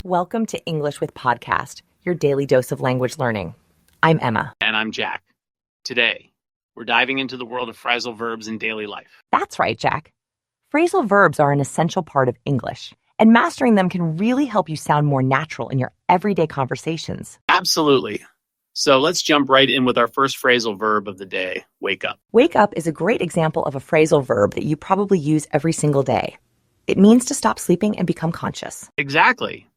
Welcome to English with Podcast, your daily dose of language learning. I'm Emma. And I'm Jack. Today, we're diving into the world of phrasal verbs in daily life. That's right, Jack. Phrasal verbs are an essential part of English, and mastering them can really help you sound more natural in your everyday conversations. Absolutely. So let's jump right in with our first phrasal verb of the day, wake up. Wake up is a great example of a phrasal verb that you probably use every single day. It means to stop sleeping and become conscious. Exactly.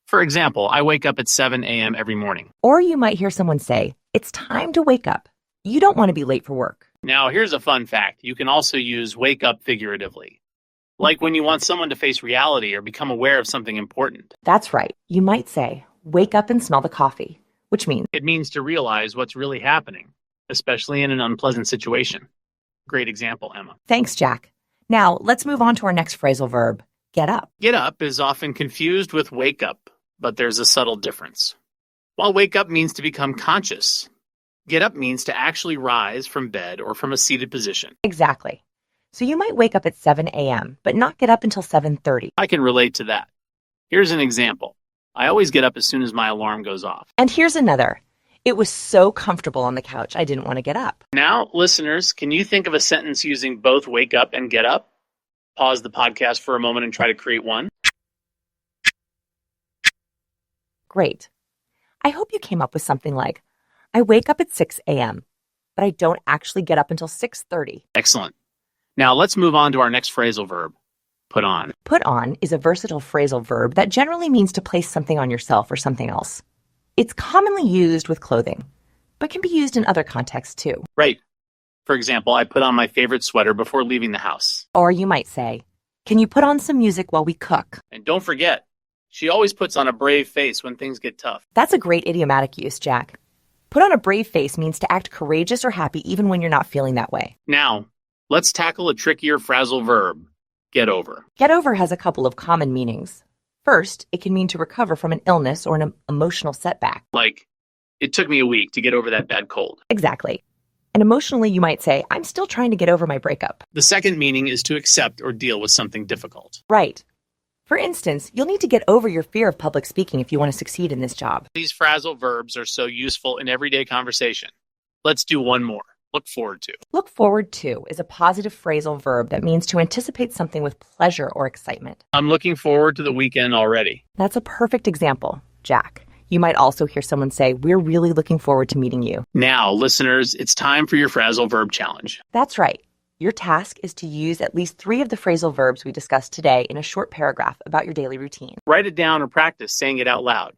For example, I wake up at 7 a.m. every morning. Or you might hear someone say, it's time to wake up. You don't want to be late for work. Now, here's a fun fact. You can also use wake up figuratively, like when you want someone to face reality or become aware of something important. That's right. You might say, wake up and smell the coffee, which means It means to realize what's really happening, especially in an unpleasant situation. Great example, Emma. thanks, Jack. Now, let's move on to our next phrasal verb, get up. Get up is often confused with wake up, but there's a subtle difference. While wake up means to become conscious, get up means to actually rise from bed or from a seated position. Exactly. So you might wake up at 7 a.m., but not get up until 7:30. I can relate to that. Here's an example. I always get up as soon as my alarm goes off. And here's another. It was so comfortable on the couch, I didn't want to get up. Now, listeners, can you think of a sentence using both wake up and get up? Pause the podcast for a moment and try to create one. Great. I hope you came up with something like, I wake up at 6 a.m., but I don't actually get up until 6:30. Excellent. Now let's move on to our next phrasal verb, put on. Put on is a versatile phrasal verb that generally means to place something on yourself or something else. It's commonly used with clothing, but can be used in other contexts too. Right. For example, I put on my favorite sweater before leaving the house. Or you might say, can you put on some music while we cook? And don't forget, she always puts on a brave face when things get tough. That's a great idiomatic use, Jack. Put on a brave face means to act courageous or happy even when you're not feeling that way. Now, let's tackle a trickier phrasal verb, get over. Get over has a couple of common meanings. First, it can mean to recover from an illness or an emotional setback. Like, it took me a week to get over that bad cold. Exactly. And emotionally, you might say, I'm still trying to get over my breakup. The second meaning is to accept or deal with something difficult. Right. For instance, you'll need to get over your fear of public speaking if you want to succeed in this job. These phrasal verbs are so useful in everyday conversation. Let's do one more. Look forward to. Look forward to is a positive phrasal verb that means to anticipate something with pleasure or excitement. I'm looking forward to the weekend already. That's a perfect example, Jack. You might also hear someone say, we're really looking forward to meeting you. Now, listeners, it's time for your phrasal verb challenge. That's right. Your task is to use at least 3 of the phrasal verbs we discussed today in a short paragraph about your daily routine. Write it down or practice saying it out loud.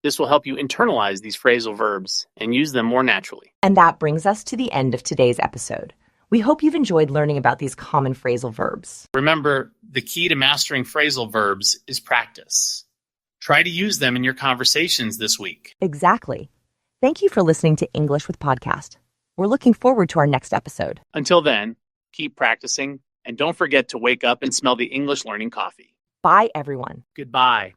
This will help you internalize these phrasal verbs and use them more naturally. And that brings us to the end of today's episode. We hope you've enjoyed learning about these common phrasal verbs. Remember, the key to mastering phrasal verbs is practice. Try to use them in your conversations this week. Exactly. Thank you for listening to English with Podcast. We're looking forward to our next episode. Until then, keep practicing, and don't forget to wake up and smell the English learning coffee. Bye, everyone. Goodbye.